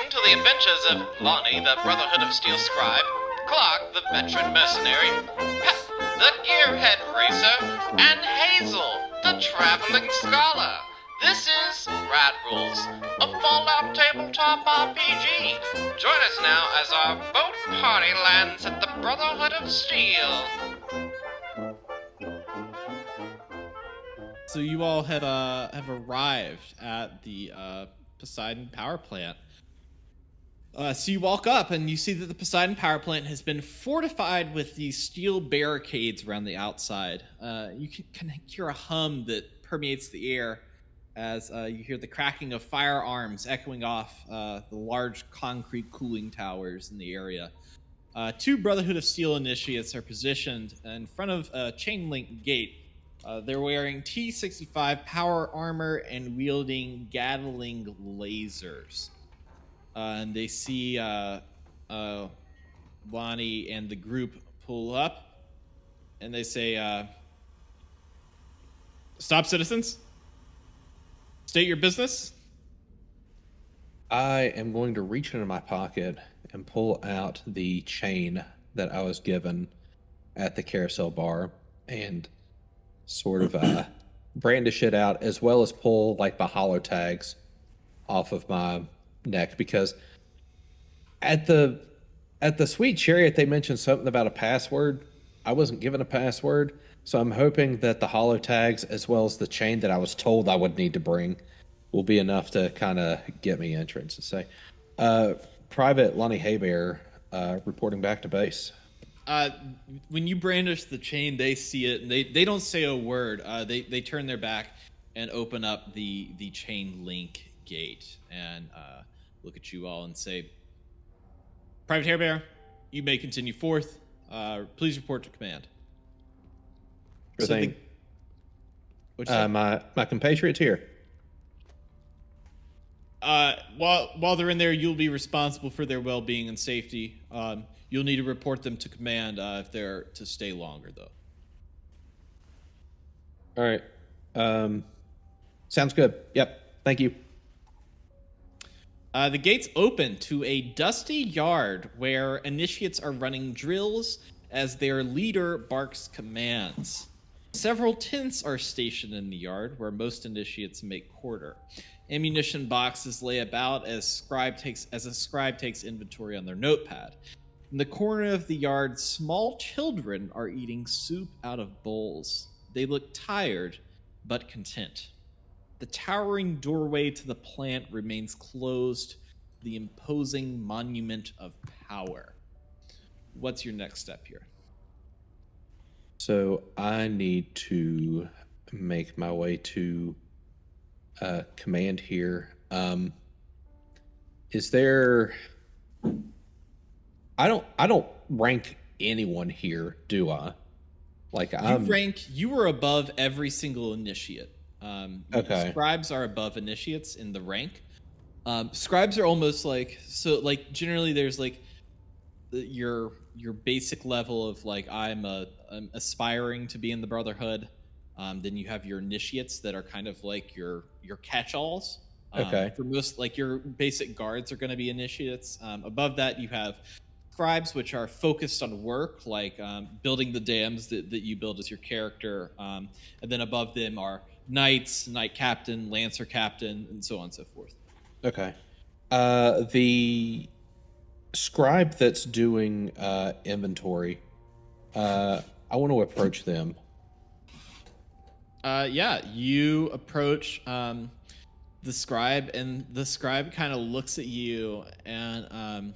listening to the adventures of Lonnie, the Brotherhood of Steel scribe, Clark, the veteran mercenary, Pep, the gearhead racer, and Hazel, the traveling scholar. This is Rat Rules, a Fallout tabletop RPG. Join us now as our boat party lands at the Brotherhood of Steel. So you all have arrived at the Poseidon power plant. So you walk up and you see that the Poseidon power plant has been fortified with these steel barricades around the outside. You can hear a hum that permeates the air as you hear the cracking of firearms echoing off the large concrete cooling towers in the area. Two Brotherhood of Steel initiates are positioned in front of a chain link gate. They're wearing T-65 power armor and wielding Gatling lasers. And they see Lonnie and the group pull up, and they say, "Stop, citizens. State your business." I am going to reach into my pocket and pull out the chain that I was given at the carousel bar and sort of brandish it out, as well as pull like my hollow tags off of my neck, because at the Sweet Chariot they mentioned something about a password. I wasn't given a password, so I'm hoping that the hollow tags as well as the chain that I was told I would need to bring will be enough to kind of get me entrance and say, Private Lonnie Haybear, reporting back to base. When you brandish the chain, they see it, and they don't say a word. They turn their back and open up the chain link gate and look at you all and say, "Private Hairbear, you may continue forth. Please report to command." Sure thing. My compatriots here. While they're in there, you'll be responsible for their well-being and safety. You'll need to report them to command if they're to stay longer, though. All right. Sounds good. Yep. Thank you. The gates open to a dusty yard where initiates are running drills as their leader barks commands. Several tents are stationed in the yard where most initiates make quarter. Ammunition boxes lay about as a scribe takes inventory on their notepad. In the corner of the yard, small children are eating soup out of bowls. They look tired, but content. The towering doorway to the plant remains closed, the imposing monument of power. What's your next step here? So I need to make my way to command here. Is there... I don't rank anyone here, do I? Like you were above every single initiate. Okay. Scribes are above initiates in the rank. Scribes are almost like, so like generally there's like your basic level of like I'm aspiring to be in the Brotherhood. Then you have your initiates that are kind of like your catch-alls. Okay. For most, like your basic guards are going to be initiates. Above that you have scribes, which are focused on work, like building the dams that you build as your character. And then above them are knights, knight captain, lancer captain, and so on and so forth. Okay. The scribe that's doing inventory, I want to approach them. Yeah, you approach the scribe, and the scribe kind of looks at you and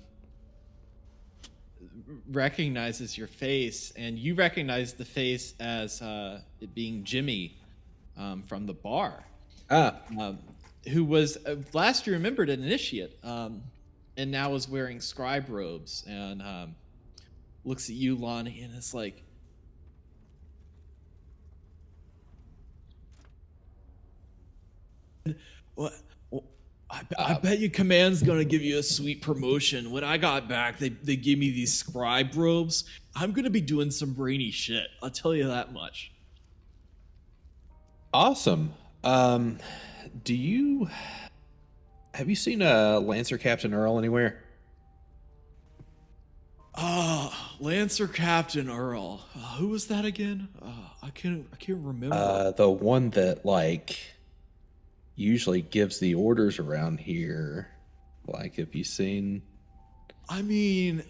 recognizes your face, and you recognize the face as it being Jimmy from the bar. Who was last you remembered an initiate, and now is wearing scribe robes, and looks at you, Lonnie, and is like, "What? I bet you command's gonna give you a sweet promotion. When I got back, they gave me these scribe robes. I'm gonna be doing some brainy shit. I'll tell you that much." Awesome. Do you have you seen Lancer Captain Earl anywhere? Lancer Captain Earl. Who was that again? I can't remember. The one that like usually gives the orders around here. Like, have you seen? I mean,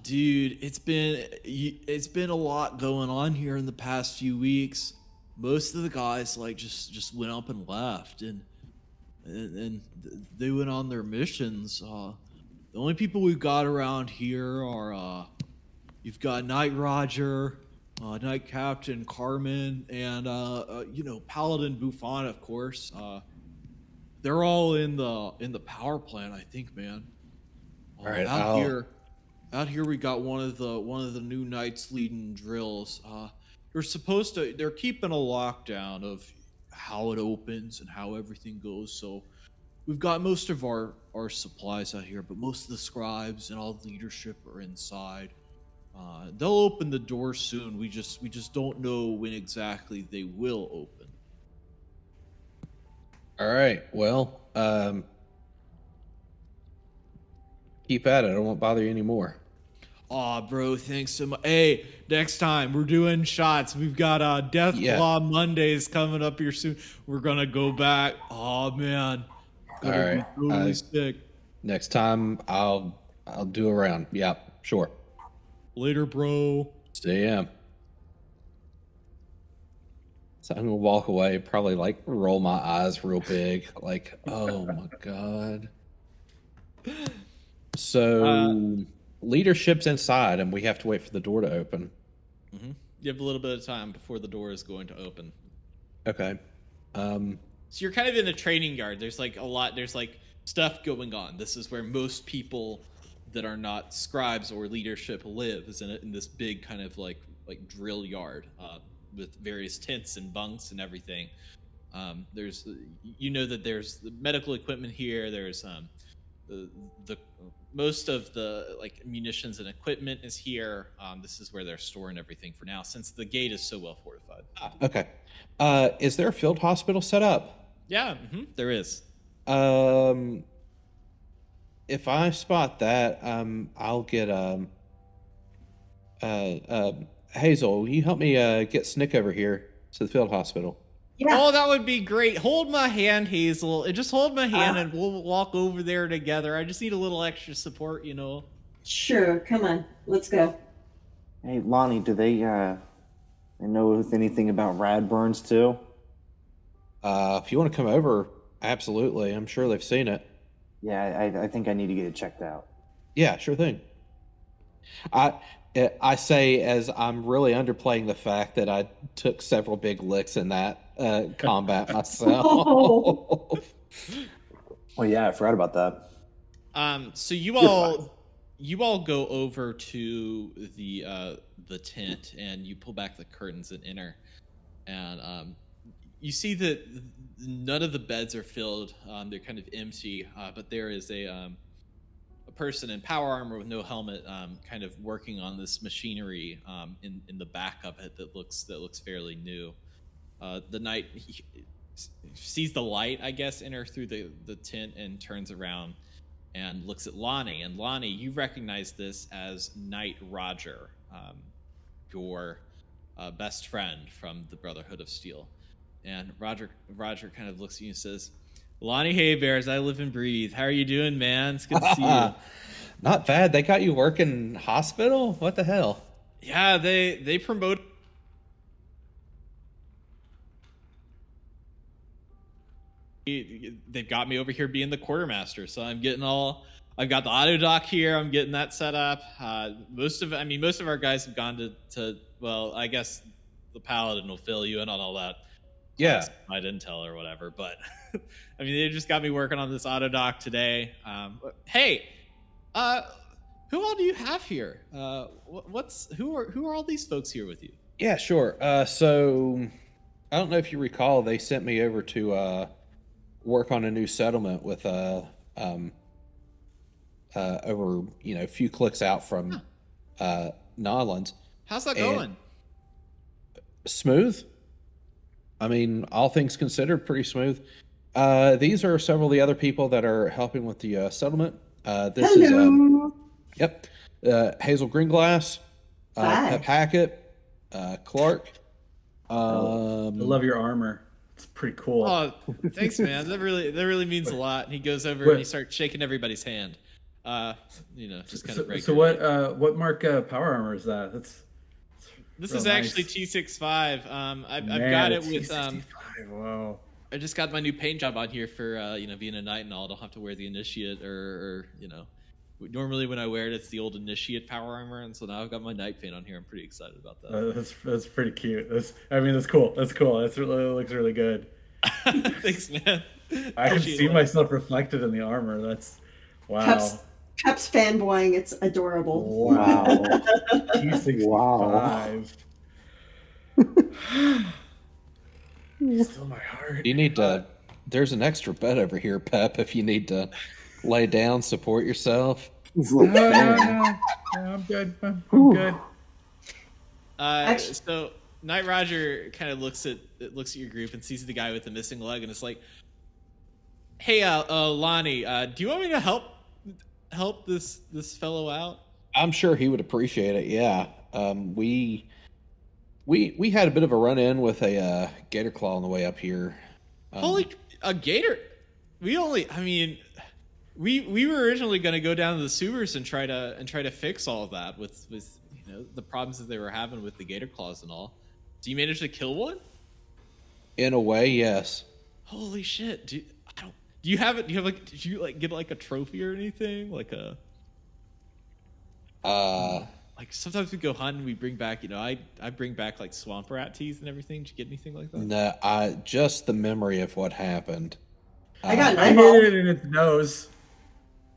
dude, it's been a lot going on here in the past few weeks. Most of the guys like just went up and left, and they went on their missions. The only people we've got around here are you've got Knight Roger, Knight Captain Carmen, and Paladin Buffon, of course. They're all in the power plant, I think, man. All right, Out here we got one of the new knights leading drills. They're keeping a lockdown of how it opens and how everything goes. So we've got most of our supplies out here, but most of the scribes and all the leadership are inside. They'll open the door soon. We just don't know when exactly they will open. All right. Well, keep at it. I won't bother you anymore. Aw, bro, thanks so much. Hey, next time we're doing shots. We've got Death Claw Mondays coming up here soon. We're gonna go back. Oh man, All right. Be totally sick. Next time I'll do a round. Yeah, sure. Later, bro. See ya. So I'm gonna walk away, probably like roll my eyes real big, like, oh my god. So leadership's inside, and we have to wait for the door to open. Mm-hmm. You have a little bit of time before the door is going to open. Okay. So you're kind of in a training yard. There's like there's like stuff going on. This is where most people that are not scribes or leadership live, is in this big kind of like drill yard with various tents and bunks and everything. There's that there's the medical equipment here. There's the most of the like munitions and equipment is here. This is where they're storing everything for now, since the gate is so well fortified. Okay. Is there a field hospital set up? Yeah, there is. If I spot that, I'll get Hazel. Will you help me get Snick over here to the field hospital? Yeah. Oh, that would be great. Hold my hand, Hazel. Just hold my hand and we'll walk over there together. I just need a little extra support, Sure, come on. Let's go. Hey, Lonnie, do they know anything about rad burns too? If you want to come over, absolutely. I'm sure they've seen it. Yeah, I think I need to get it checked out. Yeah, sure thing. I say as I'm really underplaying the fact that I took several big licks in that combat myself. Oh, yeah, I forgot about that. So you all go over to the tent and you pull back the curtains and enter, and you see that none of the beds are filled. They're kind of empty, but there is a person in power armor with no helmet, kind of working on this machinery in the back of it that looks fairly new. The knight sees the light, I guess, enter through the tent and turns around and looks at Lonnie. And Lonnie, you recognize this as Knight Roger, your best friend from the Brotherhood of Steel. And Roger kind of looks at you and says, "Lonnie Haybears, I live and breathe. How are you doing, man? It's good to see you." Not bad. They got you working hospital? What the hell? Yeah, they promote. They've got me over here being the quartermaster, so I've got the auto dock here. I'm getting that set up. Most of our guys have gone to well, I guess the paladin will fill you in on all that. Yeah, my intel or whatever, but I mean, they just got me working on this auto dock today. Hey, who all do you have here? Who are all these folks here with you? Yeah, sure. So I don't know if you recall, they sent me over to work on a new settlement with over a few clicks out from Nawlins. How's that going? Smooth. I mean, all things considered, pretty smooth. These are several of the other people that are helping with the settlement. This is Hello. yep, Hazel Greenglass, Hi. Pep Hackett, Clark. I love your armor. It's pretty cool. Oh, thanks, man. That really means a lot. And he goes over What- and he starts shaking everybody's hand. Just kind of break. So what mark power armor is that? This real is nice. actually T65. I've Man, got it it's with T65. Wow. I just got my new paint job on here for being a knight and all. I don't have to wear the initiate or normally when I wear it, it's the old initiate power armor, and so now I've got my knight paint on here. I'm pretty excited about that. That's pretty cute. That's cool. That's cool. It looks really good. Thanks, man. I can Appreciate see it. myself reflected in the armor. That's wow. Pep's fanboying. It's adorable. Wow. T65. Wow. Still my heart. You need to. There's an extra bed over here, Pep. If you need to lay down, support yourself. He's like, No, "Fan." I'm good. I'm Ooh. good. Actually- So Knight Roger kind of looks at your group and sees the guy with the missing leg, and it's like, "Hey, Lonnie, do you want me to help this fellow out?" I'm sure he would appreciate it. Yeah. We had a bit of a run in with a gator claw on the way up here. Holy, a gator! We were originally going to go down to the sewers and try to fix all of that with the problems that they were having with the gator claws and all. Do you manage to kill one? In a way, yes. Holy shit! Did you get like a trophy or anything? Like sometimes we go hunting, we bring back, I bring back like swamp rat teeth and everything. Did you get anything like that? No, just the memory of what happened. I got an I eyeball. hit it in its nose.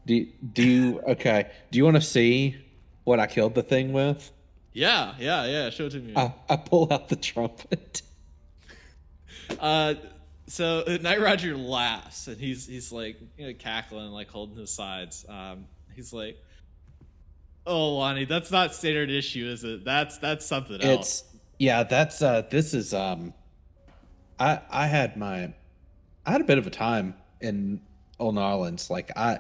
Do you want to see what I killed the thing with? Yeah. Show it to me. I pull out the trumpet. So Night Roger laughs and he's like cackling, like holding his sides. He's like, "Oh, Lonnie, that's not standard issue, is it? That's something else." This is I had a bit of a time in Old Nawlins. Like I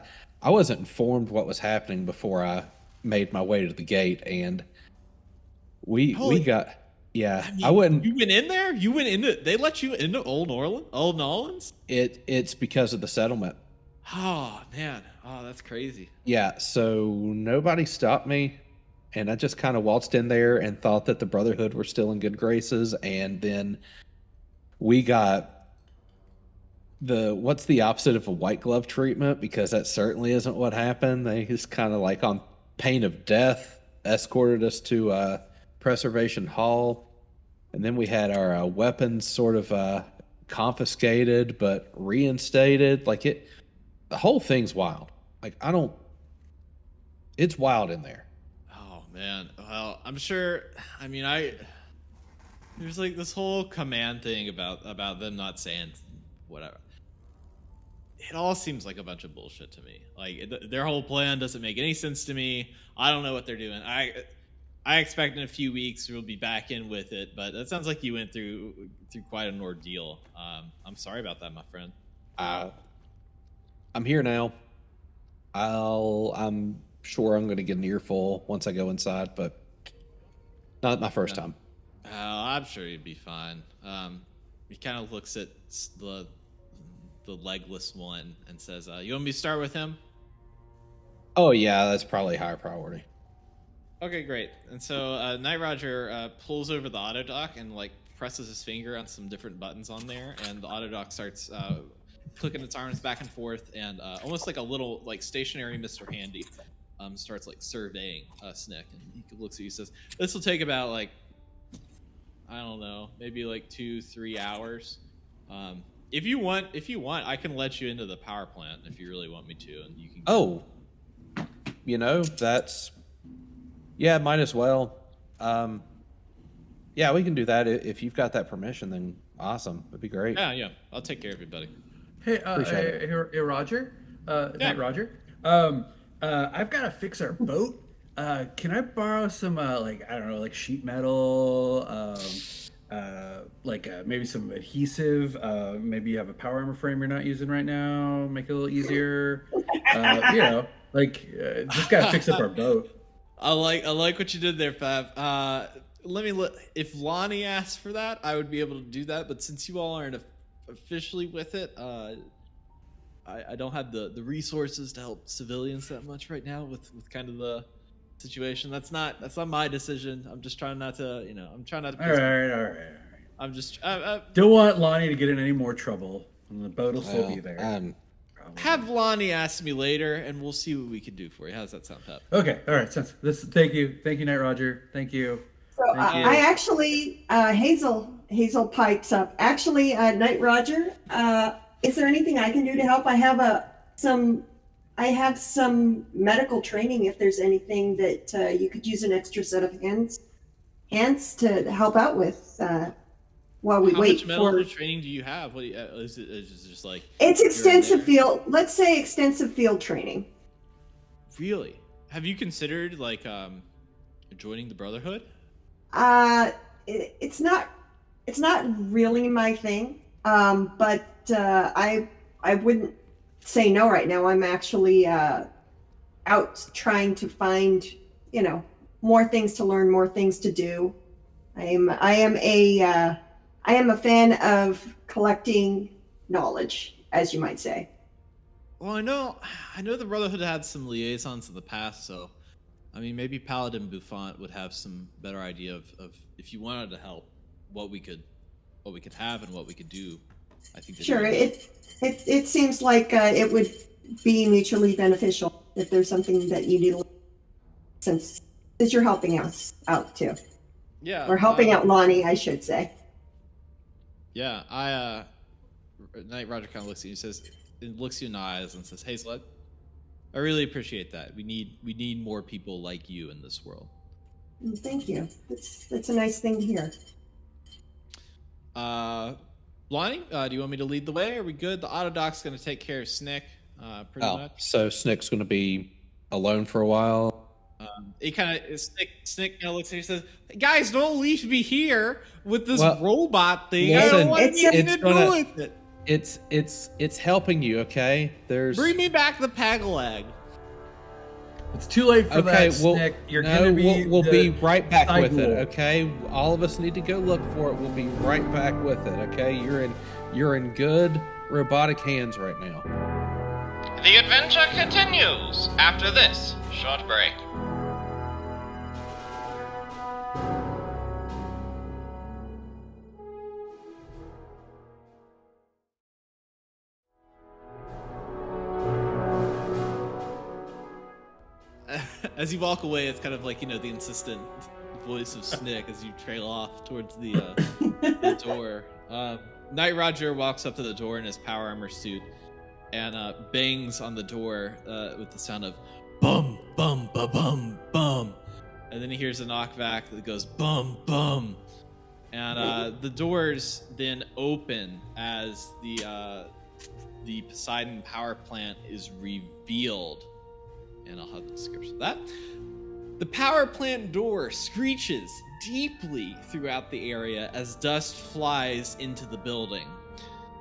wasn't informed what was happening before I made my way to the gate, and we got I wouldn't. You went in there? You went into? They let you into Old Nawlins? It's because of the settlement. Oh man, that's crazy. Yeah, so nobody stopped me, and I just kind of waltzed in there and thought that the Brotherhood were still in good graces, and then we got what's the opposite of a white glove treatment, because that certainly isn't what happened. They just kind of like on pain of death escorted us to Preservation Hall, and then we had our weapons sort of confiscated but reinstated. The whole thing's wild. It's wild in there. Oh man. Well, I'm sure. There's like this whole command thing about them not saying whatever. It all seems like a bunch of bullshit to me. Like their whole plan doesn't make any sense to me. I don't know what they're doing. I expect in a few weeks we'll be back in with it, but that sounds like you went through quite an ordeal. I'm sorry about that, my friend. I'm here now. I'm sure I'm going to get an earful once I go inside, but not my first time. I'm sure you'd be fine. He kind of looks at the legless one and says, "You want me to start with him?" Oh yeah, that's probably higher priority. Okay, great. And so Night Roger pulls over the auto dock and like presses his finger on some different buttons on there, and the auto dock starts clicking its arms back and forth, and almost like a little like stationary Mr. Handy starts like surveying Snick, and he looks at you and says, "This will take about like, I don't know, maybe like 2-3 hours. If you want, I can let you into the power plant if you really want me to, and you can." Oh, that's might as well. Yeah, we can do that if you've got that permission. Then awesome, that'd be great. Yeah, I'll take care of you, buddy. Hey, Appreciate hey, Roger. Night Roger. I've got to fix our boat. Can I borrow some, I don't know, like sheet metal, maybe some adhesive. Maybe you have a power armor frame you're not using right now. Make it a little easier. Just gotta fix up our boat. I like what you did there, Fab. If Lonnie asked for that, I would be able to do that. But since you all aren't officially with it, I don't have the resources to help civilians that much right now with kind of the situation. That's not my decision. I'm just trying not to, I'm trying not to. All right. I'm just. Don't want Lonnie to get in any more trouble, and the boat will still be there. Have Lonnie ask me later, and we'll see what we can do for you. How's that sound, Pep? Okay, all right. Thank you, Night Roger. Thank you. So I actually, Hazel pipes up. Actually, Night Roger, is there anything I can do to help? I have some medical training. If there's anything that you could use an extra set of hands to help out with while we wait for. How much medical training do you have? What is it just like? It's extensive field. Let's say extensive field training. Really? Have you considered joining the Brotherhood? It's not really my thing. But I wouldn't say no right now. I'm actually out trying to find, more things to learn, more things to do. I am a fan of collecting knowledge, as you might say. Well, I know the Brotherhood had some liaisons in the past, so maybe Paladin Buffont would have some better idea of if you wanted to help, what we could have and what we could do. I think sure. It seems like it would be mutually beneficial if there's something that you need, since you're helping us out too. Yeah. Or helping out Lonnie, I should say. Yeah, Knight Roger kind of looks at you and says, looks you in the eyes and says, "Hazel, I really appreciate that. We need more people like you in this world." Thank you. That's a nice thing to hear. Lonnie, do you want me to lead the way? Are we good? The Autodoc's going to take care of Snick, pretty much. So Snick's going to be alone for a while. Snick kind of looks at you and says, "Guys, don't leave me here with this robot thing. Listen, I don't want anything to do with it. It's helping you, okay? Bring me back the Pagalag." It's too late for that, Snick. We'll be right back with it, okay? All of us need to go look for it. We'll be right back with it, okay? You're in good robotic hands right now. The adventure continues after this short break. As you walk away, it's kind of like, the insistent voice of Snick as you trail off towards the door. Knight Roger walks up to the door in his power armor suit and bangs on the door with the sound of bum, bum, ba, bum, bum. And then he hears a knockback that goes bum, bum. And the doors then open as the Poseidon power plant is revealed. And I'll have the description of that. The power plant door screeches deeply throughout the area as dust flies into the building.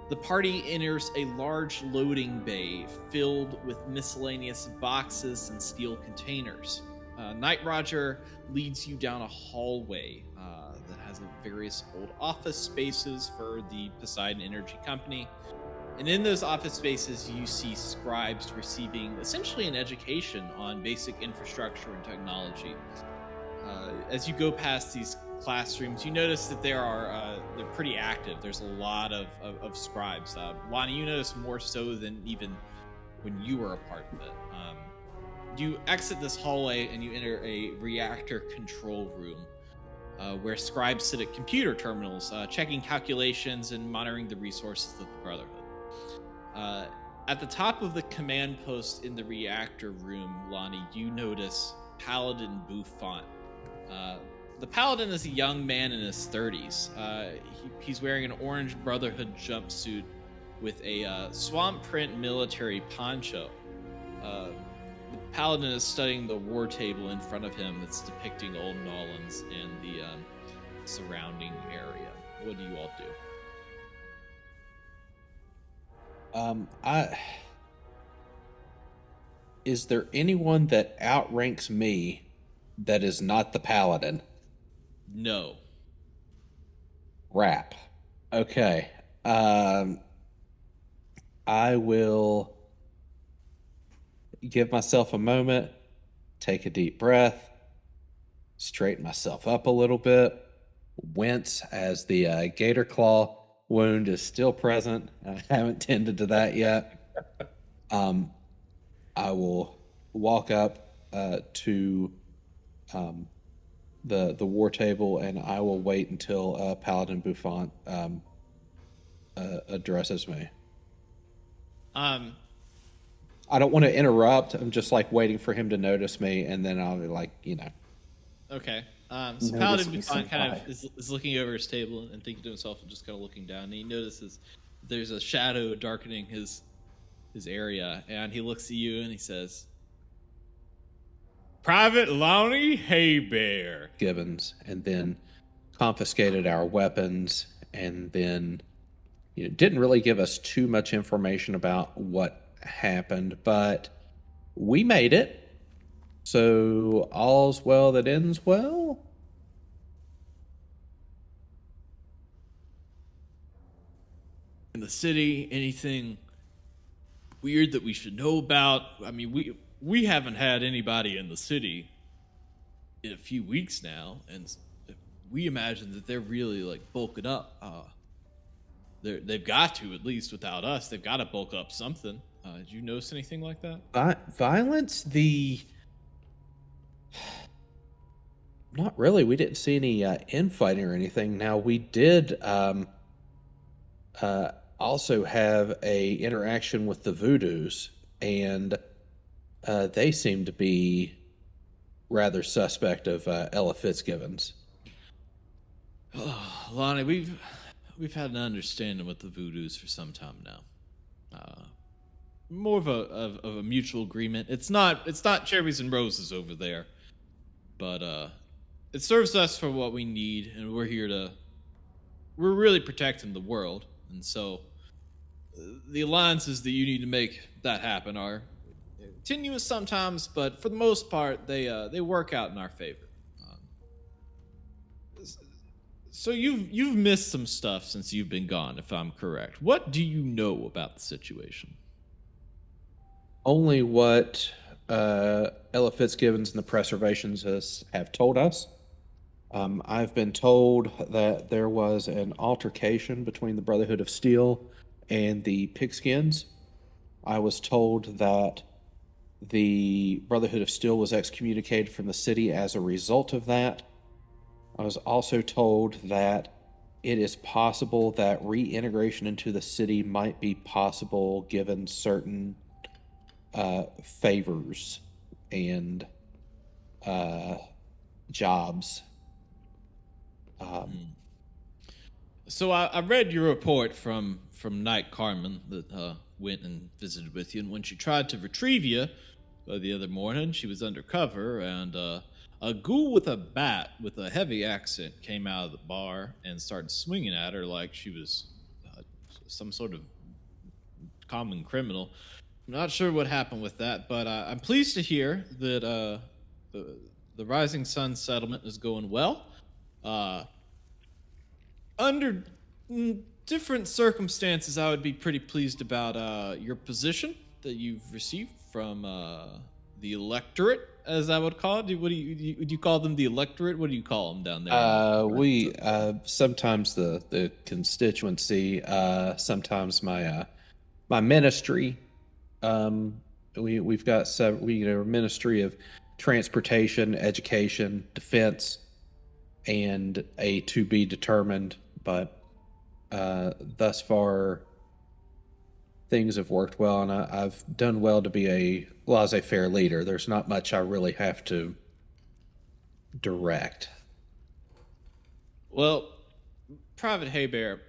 The party enters a large loading bay filled with miscellaneous boxes and steel containers. Knight Roger leads you down a hallway that has various old office spaces for the Poseidon Energy Company. And in those office spaces, you see scribes receiving essentially an education on basic infrastructure and technology. As you go past these classrooms, you notice that they're pretty active. There's a lot of scribes. Lonnie, you notice more so than even when you were a part of it. You exit this hallway and you enter a reactor control room where scribes sit at computer terminals, checking calculations and monitoring the resources of the Brotherhood. At the top of the command post in the reactor room, Lonnie, you notice Paladin Buffont. The Paladin is a young man in his 30s. He's wearing an orange Brotherhood jumpsuit with a swamp print military poncho. The Paladin is studying the war table in front of him that's depicting old Nawlins and the surrounding area. What do you all do? Is there anyone that outranks me that is not the paladin? No. Rap. Okay. I will give myself a moment, take a deep breath, straighten myself up a little bit, wince as the gator claw wound is still present. I haven't tended to that yet. I will walk up to the war table, and I will wait until Paladin Buffon addresses me. Um, I don't want to interrupt. I'm just like waiting for him to notice me, and then I'll be like, Okay. So Notice Paladin me, Buffon kind senpai. of is looking over his table and thinking to himself and just kind of looking down. And he notices there's a shadow darkening his area, and he looks at you and he says, "Private Lonnie Haybear." Gibbons, and then confiscated our weapons, and then didn't really give us too much information about what happened, but we made it. So all's well that ends well. In the city, anything weird that we should know about? I mean, we haven't had anybody in the city in a few weeks now, and we imagine that they're really like bulking up. They've got to, at least without us. They've got to bulk up something. Did you notice anything like that? Violence, not really. We didn't see any infighting or anything. Now we did also have a interaction with the Voodoos, and they seem to be rather suspect of Ella Fitzgibbons. Lonnie, we've had an understanding with the Voodoos for some time now. More of a mutual agreement. It's not cherries and roses over there, but it serves us for what we need, and we're really protecting the world, and so the alliances that you need to make that happen are tenuous sometimes, but for the most part, they work out in our favor. So you've missed some stuff since you've been gone, if I'm correct. What do you know about the situation? Only what Ella Fitzgibbons and the Preservations have told us. I've been told that there was an altercation between the Brotherhood of Steel and the Pigskins. I was told that the Brotherhood of Steel was excommunicated from the city as a result of that. I was also told that it is possible that reintegration into the city might be possible given certain favors and jobs. So I read your report from Knight Carmen that went and visited with you, and when she tried to retrieve you the other morning, she was undercover, and a ghoul with a bat with a heavy accent came out of the bar and started swinging at her like she was some sort of common criminal. I'm not sure what happened with that, but I'm pleased to hear that the Rising Sun settlement is going well. Under different circumstances, I would be pretty pleased about your position that you've received from the electorate, as I would call it. Would you call them the electorate? What do you call them down there? We sometimes the constituency, sometimes my ministry. We've got a ministry of transportation, education, defense, and a to be determined. But thus far, things have worked well, and I've done well to be a laissez-faire leader. There's not much I really have to direct. Well, Private Haybear,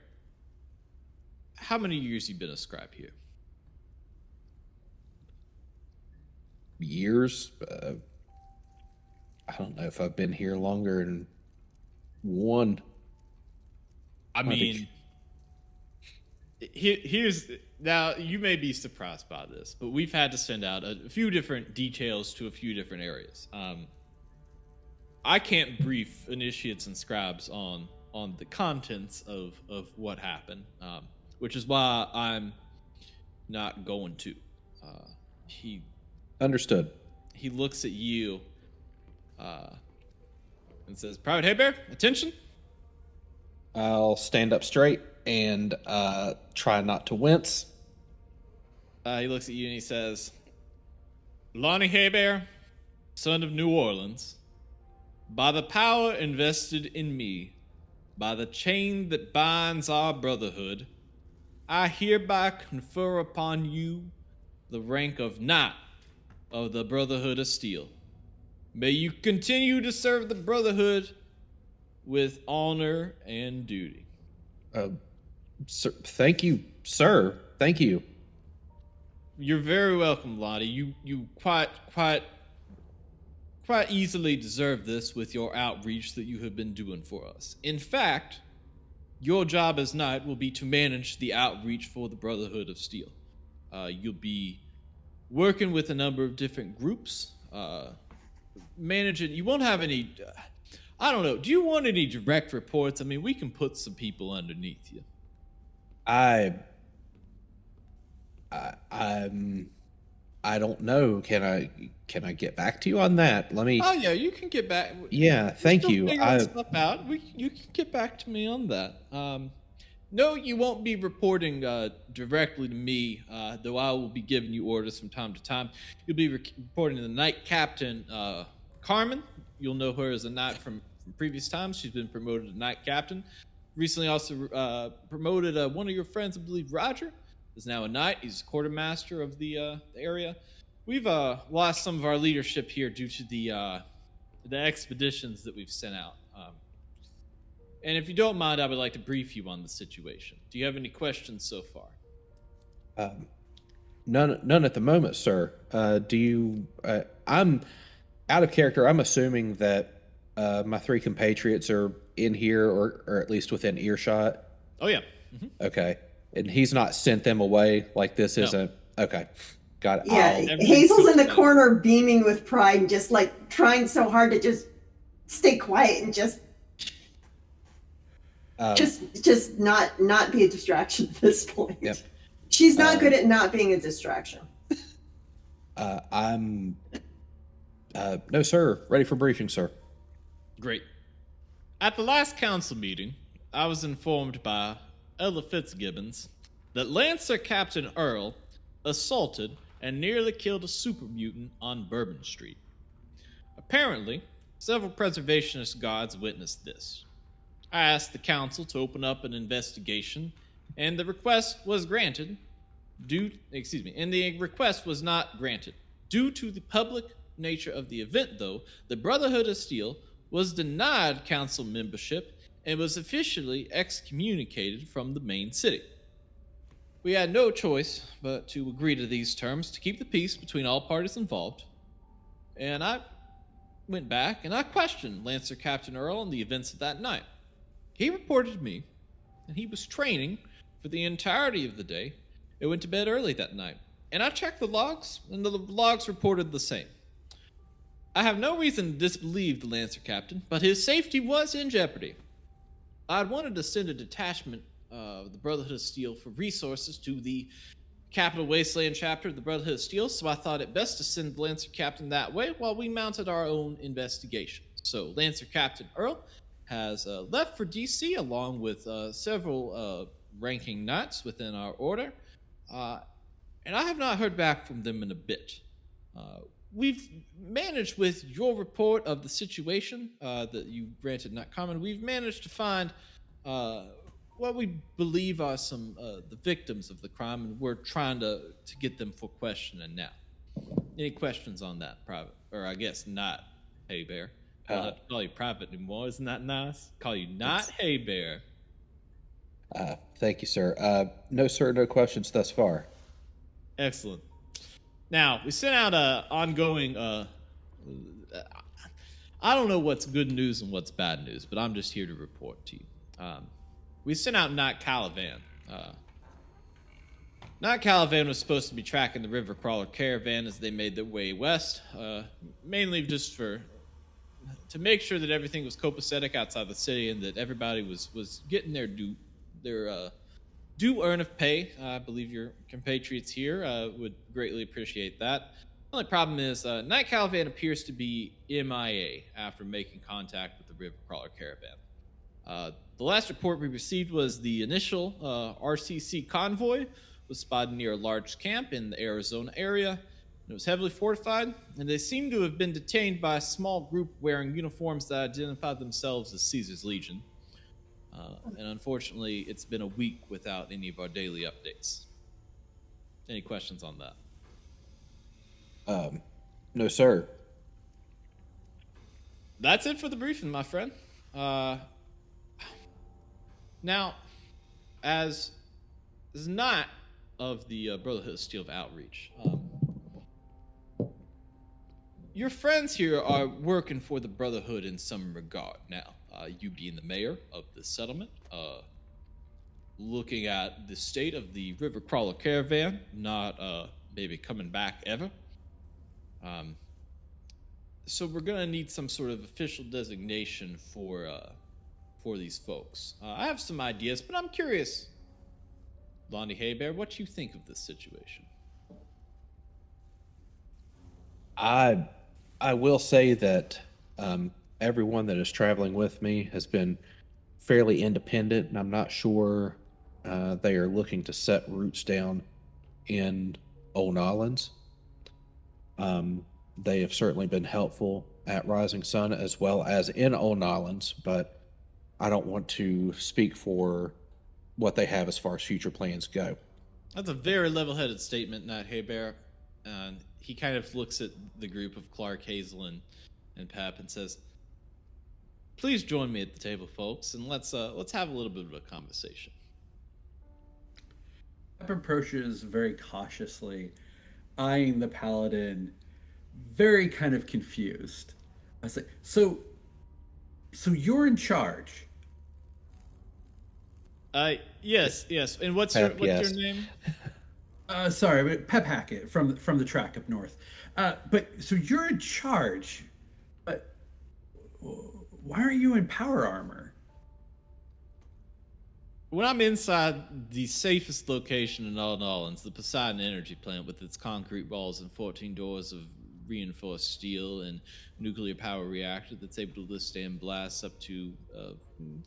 how many years you been a scribe here? Years? I don't know if I've been here longer than one. I mean, here's now you may be surprised by this, but we've had to send out a few different details to a few different areas. I can't brief initiates and scribes on the contents of what happened, which is why I'm not going to. He Understood. He looks at you and says, "Private Haybear, attention." I'll stand up straight and try not to wince. He looks at you and he says, "Lonnie Haybear, son of New Orleans, by the power invested in me, by the chain that binds our brotherhood, I hereby confer upon you the rank of Knight of the Brotherhood of Steel. May you continue to serve the Brotherhood with honor and duty." Sir, thank you, sir. Thank you. You're very welcome, Lottie. You quite easily deserve this with your outreach that you have been doing for us. In fact, your job as knight will be to manage the outreach for the Brotherhood of Steel. You'll be working with a number of different groups, managing. You won't have any. I don't know. Do you want any direct reports? I mean, we can put some people underneath you. I don't know. Can I get back to you on that? Let me. Oh yeah, you can get back. Yeah, thank you. Stuff out. You can get back to me on that. No, you won't be reporting directly to me, though I will be giving you orders from time to time. You'll be reporting to the Knight Captain, Carmen. You'll know her as a knight from previous times. She's been promoted to Knight Captain. Recently also promoted one of your friends, I believe Roger, is now a knight. He's quartermaster of the area. We've lost some of our leadership here due to the expeditions that we've sent out. And if you don't mind, I would like to brief you on the situation. Do you have any questions so far? None at the moment, sir. Do you? I'm out of character. I'm assuming that my three compatriots are in here, or at least within earshot. Oh yeah. Mm-hmm. Okay, and he's not sent them away. Like this isn't okay. Got it. Yeah, Hazel's in the corner beaming with pride and just like trying so hard to just stay quiet and just not be a distraction at this point. Yep. She's not good at not being a distraction. I'm no, sir. Ready for briefing, sir. Great. At the last council meeting, I was informed by Ella Fitzgibbons that Lancer Captain Earl assaulted and nearly killed a super mutant on Bourbon Street. Apparently, several preservationist guards witnessed this. I asked the council to open up an investigation, and the request was granted. The request was not granted. Due to the public nature of the event, though, the Brotherhood of Steel was denied council membership and was officially excommunicated from the main city. We had no choice but to agree to these terms to keep the peace between all parties involved. And I went back and I questioned Lancer Captain Earl on the events of that night. He reported to me that he was training for the entirety of the day and went to bed early that night. And I checked the logs, and the logs reported the same. I have no reason to disbelieve the Lancer Captain, but his safety was in jeopardy. I'd wanted to send a detachment of the Brotherhood of Steel for resources to the Capital Wasteland chapter of the Brotherhood of Steel, so I thought it best to send the Lancer Captain that way while we mounted our own investigation. So Lancer Captain Earl has left for DC along with several ranking knights within our order, and I have not heard back from them in a bit. We've managed, with your report of the situation that you granted not common, we've managed to find what we believe are some the victims of the crime, and we're trying to get them for questioning now. Any questions on that, Private? Or I guess not, Hey Bear. I don't have to call you Private anymore. Isn't that nice? Call you not Hey Bear. Thank you, sir. No, sir, no questions thus far. Excellent. Now, we sent out an ongoing, I don't know what's good news and what's bad news, but I'm just here to report to you. we sent out Night Calivan. Night Calivan was supposed to be tracking the river crawler caravan as they made their way west, mainly just to make sure that everything was copacetic outside the city and that everybody was getting their due earn of pay. I believe your compatriots here would greatly appreciate that. The only problem is Night Calivan appears to be MIA after making contact with the river crawler caravan. The last report we received was the initial RCC convoy was spotted near a large camp in the Arizona area. It was heavily fortified, and they seem to have been detained by a small group wearing uniforms that identified themselves as Caesar's Legion. And unfortunately, it's been a week without any of our daily updates. Any questions on that? No, sir. That's it for the briefing, my friend. Now, as not of the Brotherhood of Steel of Outreach, your friends here are working for the Brotherhood in some regard now. You being the mayor of the settlement, looking at the state of the river crawler caravan, not maybe coming back ever. So we're gonna need some sort of official designation for these folks. I have some ideas, but I'm curious, Lonnie Haybear, what you think of this situation? I will say that everyone that is traveling with me has been fairly independent, and I'm not sure they are looking to set roots down in Old Nawlins. They have certainly been helpful at Rising Sun as well as in Old Nawlins, but I don't want to speak for what they have as far as future plans go. That's a very level-headed statement, Nat Haybear. He kind of looks at the group of Clark, Hazel, and Pep and says, "Please join me at the table, folks, and let's have a little bit of a conversation." Pep approaches very cautiously, eyeing the paladin, very kind of confused. I say, "So you're in charge?" Yes. And what's Pep, your yes. name? Sorry, but Pep Hackett from the track up north. But so you're in charge, but why are you in power armor? When I'm inside the safest location in all Nawlins, the Poseidon Energy Plant with its concrete walls and 14 doors of reinforced steel and nuclear power reactor that's able to withstand blasts up to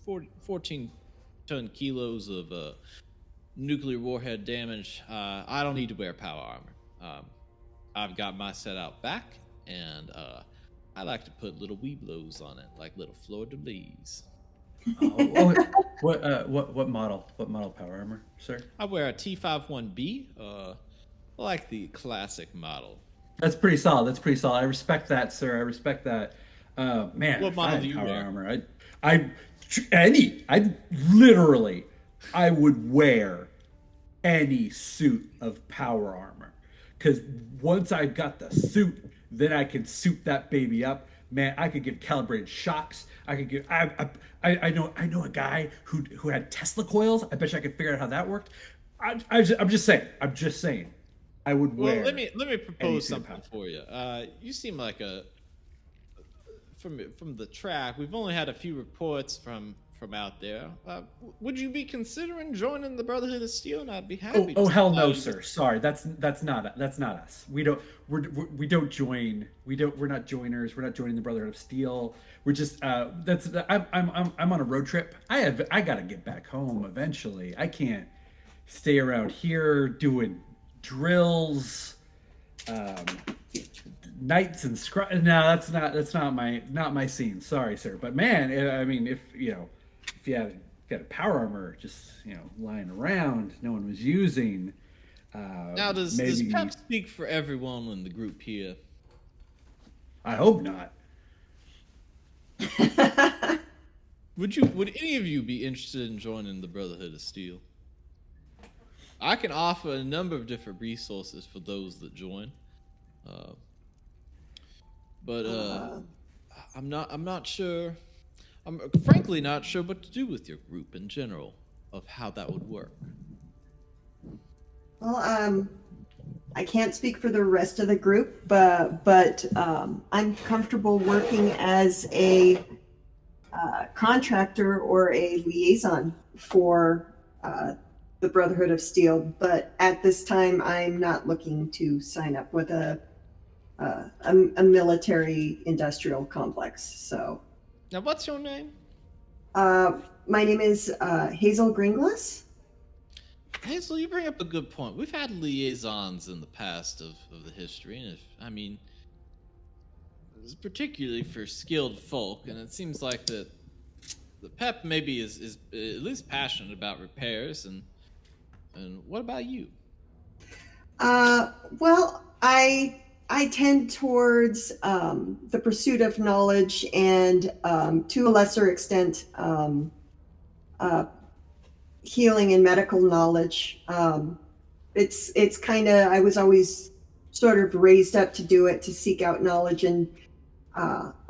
14-ton kilos of nuclear warhead damage, I don't need to wear power armor. I've got my set out back, and I like to put little weeblos on it, like little fleur de lis. What model? What model power armor, sir? I wear a T51B, like the classic model. That's pretty solid. I respect that, sir. I respect that. Man, What if model I had do you power wear? armor, I would wear any suit of power armor, because once I got the suit, then I could suit that baby up. Man, I could give calibrated shocks. I could give. I know a guy who had Tesla coils. I bet you I could figure out how that worked. I'm just saying. I would wear. Well, let me propose suit of something for you. You seem like from the track. We've only had a few reports from out there. Would you be considering joining the Brotherhood of Steel? And I'd be happy. Oh hell no, sir. Sorry, that's not us. We don't join. We're not joiners. We're not joining the Brotherhood of Steel. We're just I'm on a road trip. I gotta get back home eventually. I can't stay around here doing drills, knights and No, that's not my scene. Sorry, sir. But man, I mean, if you had a power armor just lying around, no one was using. Now, does Pep speak for everyone in the group here? I hope not. Would any of you be interested in joining the Brotherhood of Steel? I can offer a number of different resources for those that join, but I'm not sure. I'm frankly not sure what to do with your group in general. of how that would work. Well, I can't speak for the rest of the group, but I'm comfortable working as a contractor or a liaison for the Brotherhood of Steel. But at this time, I'm not looking to sign up with a military industrial complex. So, Now, what's your name? my name is Hazel Greenglass. Hazel, you bring up a good point. We've had liaisons in the past of the history, and particularly for skilled folk, and it seems like that the Pep maybe is at least passionate about repairs, and what about you? Well, I tend towards the pursuit of knowledge and, to a lesser extent, healing and medical knowledge. It's kind of, I was always sort of raised up to do it, to seek out knowledge, and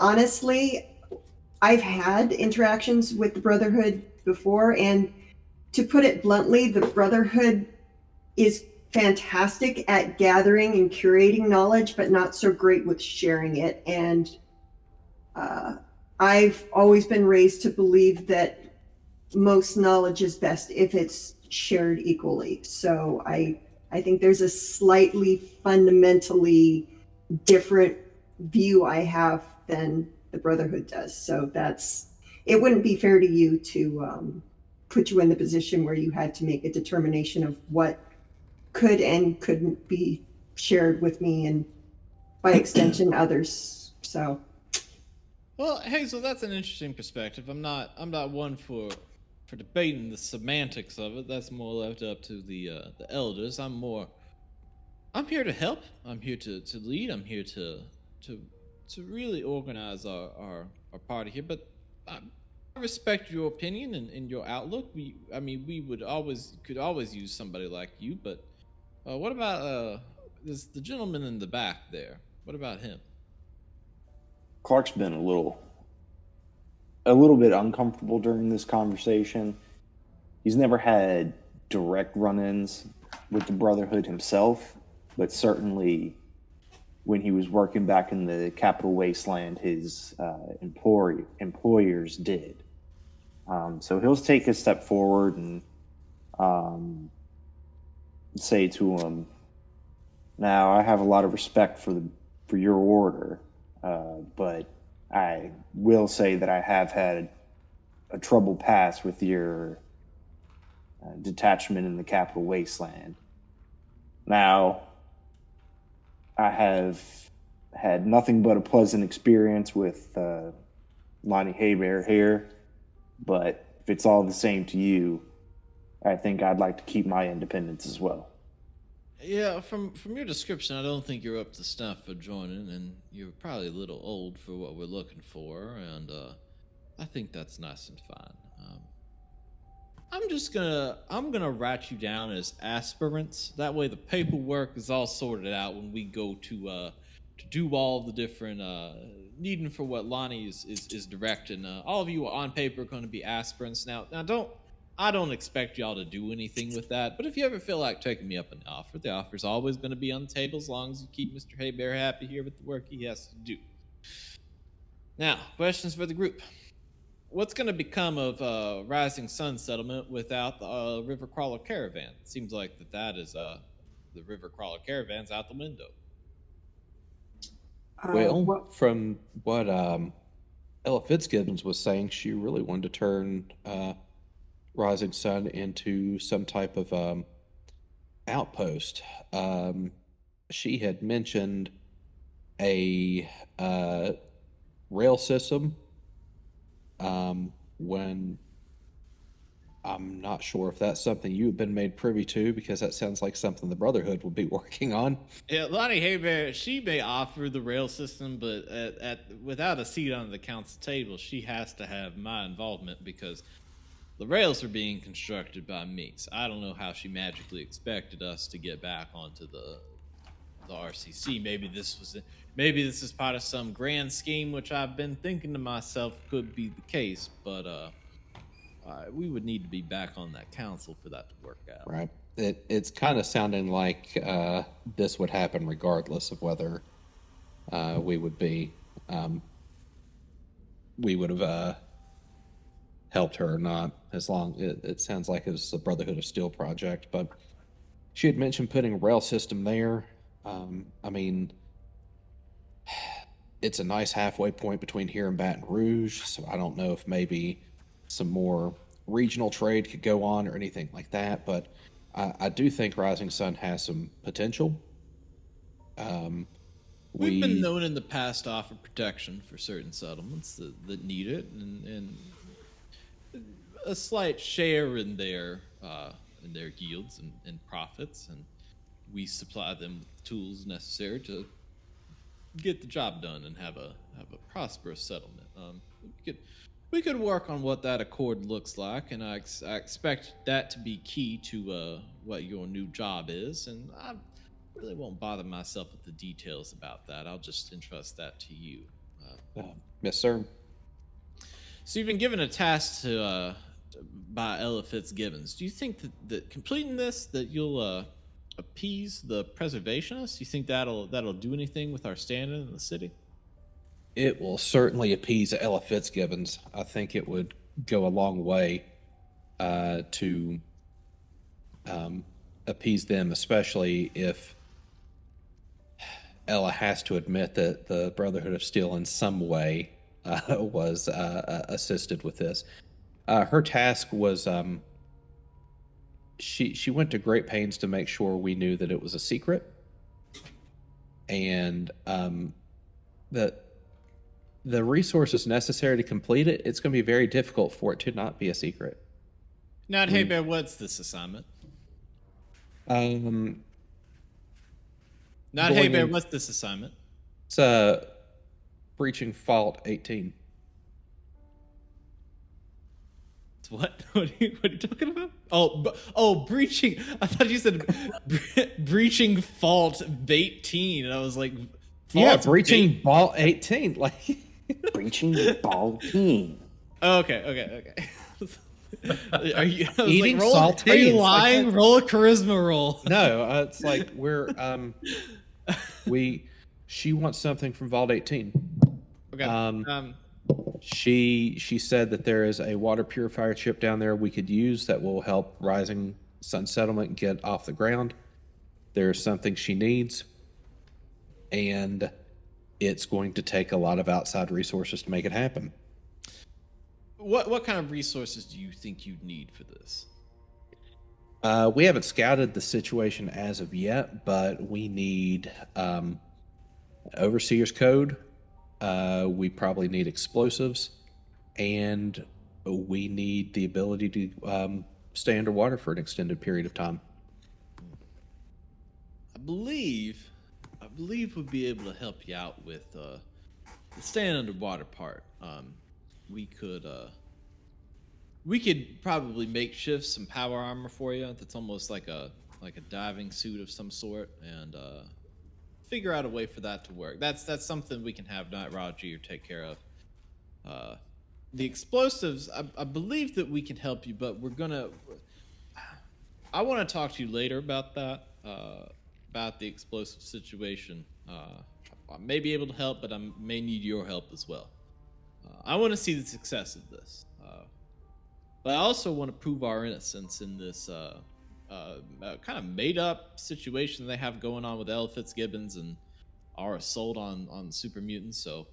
honestly, I've had interactions with the Brotherhood before, and to put it bluntly, the Brotherhood is fantastic at gathering and curating knowledge, but not so great with sharing it. And I've always been raised to believe that most knowledge is best if it's shared equally. So I think there's a slightly fundamentally different view I have than the Brotherhood does. So it wouldn't be fair to you to put you in the position where you had to make a determination of what could and couldn't be shared with me, and by extension others. So, Well, Hazel, that's an interesting perspective. I'm not one for debating the semantics of it. That's more left up to the elders. I'm here to help. I'm here to lead. I'm here to really organize our party here. But I respect your opinion and your outlook. We could always use somebody like you. But what about the gentleman in the back there? What about him? Clark's been a little bit uncomfortable during this conversation. He's never had direct run-ins with the Brotherhood himself, but certainly when he was working back in the Capital Wasteland, his employers did. So he'll take a step forward and say to him, "Now, I have a lot of respect for your order, but I will say that I have had a troubled past with your detachment in the Capital Wasteland. Now, I have had nothing but a pleasant experience with Lonnie Haybear here, but if it's all the same to you, I think I'd like to keep my independence as well." Yeah, from your description, I don't think you're up to snuff for joining, and you're probably a little old for what we're looking for, and I think that's nice and fine. I'm gonna write you down as aspirants. That way, the paperwork is all sorted out when we go to do all the different needing for what Lonnie is directing. All of you are on paper going to be aspirants. Now I don't expect y'all to do anything with that, but if you ever feel like taking me up on the offer's always going to be on the table as long as you keep Mr. Haybear happy here with the work he has to do. Now, questions for the group. What's going to become of Rising Sun Settlement without the River Crawler Caravan? It seems like that is the River Crawler Caravan's out the window. Well, from what Ella Fitzgibbons was saying, she really wanted to turn Rising Sun into some type of outpost. She had mentioned a rail system. When I'm not sure if that's something you've been made privy to, because that sounds like something the Brotherhood would be working on. Yeah, Lonnie Haybear, she may offer the rail system, but without a seat on the council table, she has to have my involvement because the rails are being constructed by me. So I don't know how she magically expected us to get back onto the RCC. Maybe this is part of some grand scheme, which I've been thinking to myself could be the case. But we would need to be back on that council for that to work out. Right. It's kind of sounding like this would happen regardless of whether we would be we would have helped her or not. As long it sounds like it was the Brotherhood of Steel project, but she had mentioned putting a rail system there. I mean, it's a nice halfway point between here and Baton Rouge, so I don't know if maybe some more regional trade could go on or anything like that, but I do think Rising Sun has some potential. We've been known in the past to offer protection for certain settlements that need it, and a slight share in their yields and profits, and we supply them with the tools necessary to get the job done and have a prosperous settlement. We could work on what that accord looks like, and I expect that to be key to what your new job is, and I really won't bother myself with the details about that. I'll just entrust that to you. Yes, sir. So you've been given a task by Ella Fitzgibbons. Do you think that completing this, that you'll appease the preservationists? Do you think that'll do anything with our standing in the city? It will certainly appease Ella Fitzgibbons. I think it would go a long way to appease them, especially if Ella has to admit that the Brotherhood of Steel in some way was assisted with this. Her task was she went to great pains to make sure we knew that it was a secret, and that the resources necessary to complete it, it's going to be very difficult for it to not be a secret. Now, hey Bear, what's this assignment? Not hey Bear, what's this assignment? It's breaching Fault 18. What? What are you talking about? Breaching. I thought you said breaching Fault 18, and I was like, breaching Vault 18, like Breaching the ball team. Okay. Are you eating like, saltines? Are you lying? Like, roll a charisma roll. No, it's like we're she wants something from Vault 18. Okay. She said that there is a water purifier chip down there we could use that will help Rising Sun Settlement get off the ground. There's something she needs, and it's going to take a lot of outside resources to make it happen. What kind of resources do you think you'd need for this? We haven't scouted the situation as of yet, but we need Overseer's Code. We probably need explosives, and we need the ability to stay underwater for an extended period of time. I believe we'd be able to help you out with the staying underwater part. We could probably makeshift some power armor for you that's almost like a diving suit of some sort, and figure out a way for that to work. That's something we can have Night Raji take care of. The explosives, I believe that we can help you, but I want to talk to you later about that, about the explosive situation. I may be able to help, but I may need your help as well. I want to see the success of this. But I also want to prove our innocence in this kind of made-up situation they have going on with Ella Fitzgibbons and our assault on super mutants. So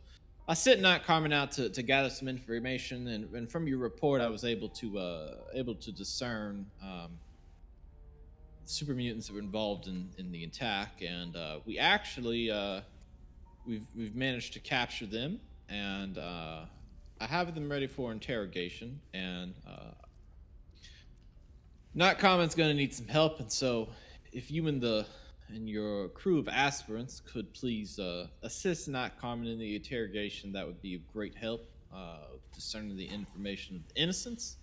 I sent Night Carmen out to gather some information, and from your report, I was able to discern super mutants that were involved in the attack, and we actually we've managed to capture them, and I have them ready for interrogation, and Not Common's going to need some help, and so if you and your crew of aspirants could please assist Not Common in the interrogation, that would be of great help discerning the information of the innocents.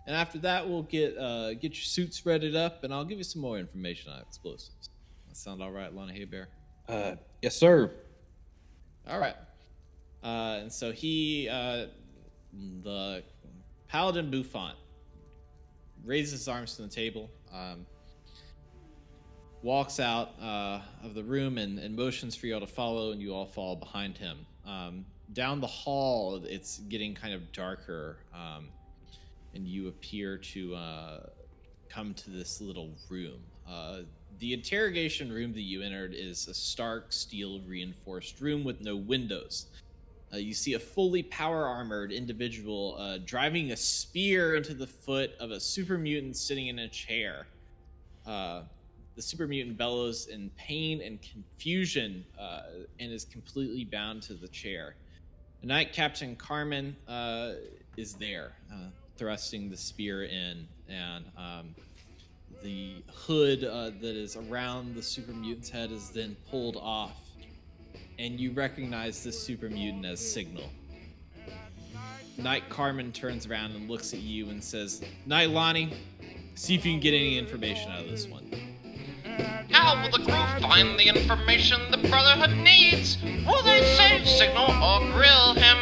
And after that, we'll get your suits readied up, and I'll give you some more information on explosives. That sound all right, Lana Haybear? Yes, sir. All right. And so the Paladin Buffont, raises his arms from the table, walks out of the room and motions for you all to follow, and you all follow behind him. Down the hall, it's getting kind of darker, and you appear to come to this little room. The interrogation room that you entered is a stark steel reinforced room with no windows. You see a fully power-armored individual driving a spear into the foot of a super mutant sitting in a chair. The super mutant bellows in pain and confusion and is completely bound to the chair. Knight Captain Carmen is there, thrusting the spear in, and the hood that is around the super mutant's head is then pulled off. And you recognize this super mutant as Signal. Knight Carmen turns around and looks at you and says, "Knight Lonnie, see if you can get any information out of this one." How will the crew find the information the Brotherhood needs? Will they save Signal or grill him